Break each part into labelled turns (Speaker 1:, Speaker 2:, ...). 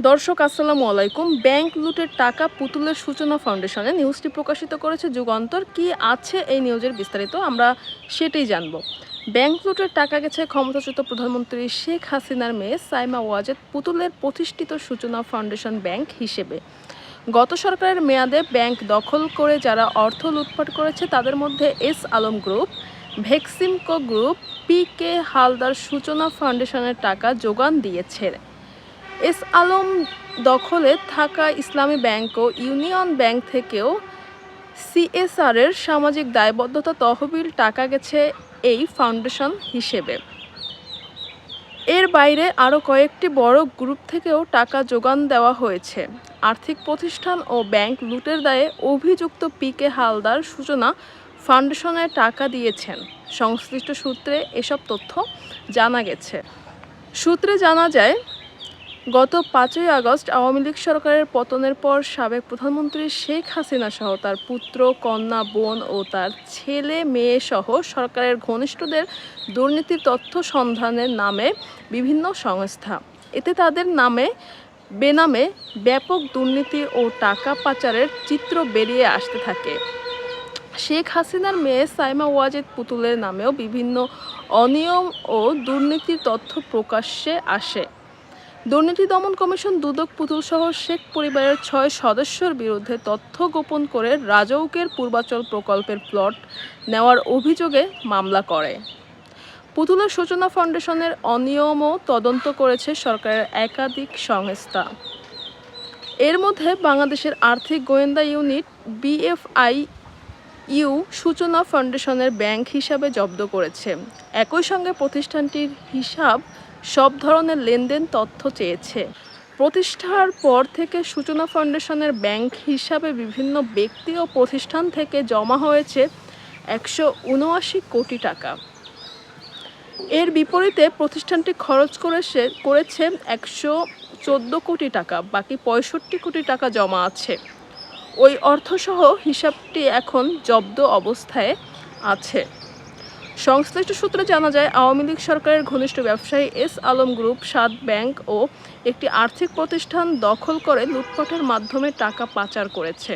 Speaker 1: দর্শক আসসালামু আলাইকুম। ব্যাংক লুটের টাকা পুতুলের সূচনা ফাউন্ডেশনে নিউজটি প্রকাশিত করেছে যুগান্তর। কি আছে এই নিউজের বিস্তারিত আমরা সেটাই জানব। ব্যাংক লুটের টাকা গেছে ক্ষমতাচ্যুত প্রধানমন্ত্রী শেখ হাসিনার মেয়ে সাইমা ওয়াজেদ পুতুলের প্রতিষ্ঠিত সূচনা ফাউন্ডেশন ব্যাংক হিসেবে। গত সরকারের মেয়াদে ব্যাংক দখল করে যারা অর্থ লুটপাট করেছে তাদের মধ্যে এস আলম গ্রুপ, ভেক্সিমকো গ্রুপ, পি.কে. হালদার সূচনা ফাউন্ডেশনের টাকা যোগান দিয়েছে। এস আলম দখলে থাকা ইসলামী ব্যাংক ও ইউনিয়ন ব্যাংক থেকেও সিএসআরের সামাজিক দায়বদ্ধতা তহবিল টাকা গেছে এই ফাউন্ডেশন হিসেবে। এর বাইরে আরও কয়েকটি বড় গ্রুপ থেকেও টাকা যোগান দেওয়া হয়েছে। আর্থিক প্রতিষ্ঠান ও ব্যাংক লুটের দায়ে অভিযুক্ত পি.কে. হালদার সূচনা ফাউন্ডেশনে টাকা দিয়েছেন। সংশ্লিষ্ট সূত্রে এসব তথ্য জানা গেছে। সূত্রে জানা যায়, গত 5ই আগস্ট আওয়ামী লীগ সরকারের পতনের পর সাবেক প্রধানমন্ত্রী শেখ হাসিনা সহ তার পুত্র, কন্যা, বোন ও তার ছেলে মেয়ে সহ সরকারের ঘনিষ্ঠদের দুর্নীতির তথ্য সন্ধানের নামে বিভিন্ন সংস্থা, এতে তাদের নামে বেনামে ব্যাপক দুর্নীতি ও টাকা পাচারের চিত্র বেরিয়ে আসতে থাকে। শেখ হাসিনার মেয়ে সাইমা ওয়াজেদ পুতুলের নামেও বিভিন্ন অনিয়ম ও দুর্নীতির তথ্য প্রকাশ্যে আসে। দুর্নীতি দমন কমিশন দুদক পুতুলসহ শেখ পরিবারের 6 সদস্যের বিরুদ্ধে তথ্য গোপন করে রাজউকের পূর্বাচল প্রকল্পের প্লট নেওয়ার অভিযোগে মামলা করে। পুতুলের সূচনা ফাউন্ডেশনের অনিয়মও তদন্ত করেছে সরকারের একাধিক সংস্থা। এর মধ্যে বাংলাদেশের আর্থিক গোয়েন্দা ইউনিট BFIU সূচনা ফাউন্ডেশনের ব্যাংক হিসাবে জব্দ করেছে। একই সঙ্গে প্রতিষ্ঠানটির হিসাব সব ধরনের লেনদেন তথ্য চেয়েছে। প্রতিষ্ঠার পর থেকে সূচনা ফাউন্ডেশনের ব্যাংক হিসাবে বিভিন্ন ব্যক্তি ও প্রতিষ্ঠান থেকে জমা হয়েছে 179 কোটি টাকা। এর বিপরীতে প্রতিষ্ঠানটি খরচ করেছে 114 কোটি টাকা, বাকি 65 কোটি টাকা জমা আছে। ওই অর্থসহ হিসাবটি এখন জব্দ অবস্থায় আছে। সংশ্লিষ্ট সূত্রে জানা যায়, আওয়ামী লীগ সরকারের ঘনিষ্ঠ ব্যবসায়ী এস আলম গ্রুপ 7 ব্যাংক ও একটি আর্থিক প্রতিষ্ঠান দখল করে লুটপাটের মাধ্যমে টাকা পাচার করেছে।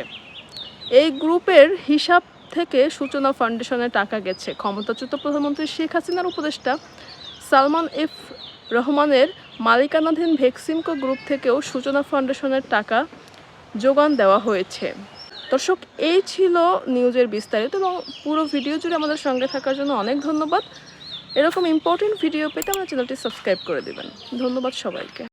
Speaker 1: এই গ্রুপের হিসাব থেকে সূচনা ফাউন্ডেশনে টাকা গেছে। ক্ষমতাচ্যুত প্রধানমন্ত্রী শেখ হাসিনার উপদেষ্টা সালমান এফ রহমানের মালিকানাধীন ভেক্সিমকো গ্রুপ থেকেও সূচনা ফাউন্ডেশনের টাকা যোগান দেওয়া হয়েছে। দর্শক, এই ছিল নিউজের বিস্তারিত এবং পুরো ভিডিও জুড়ে আমাদের সঙ্গে থাকার জন্য অনেক ধন্যবাদ। এরকম ইম্পর্টেন্ট ভিডিও পেতে আমার চ্যানেলটি সাবস্ক্রাইব করে দেবেন। ধন্যবাদ সবাইকে।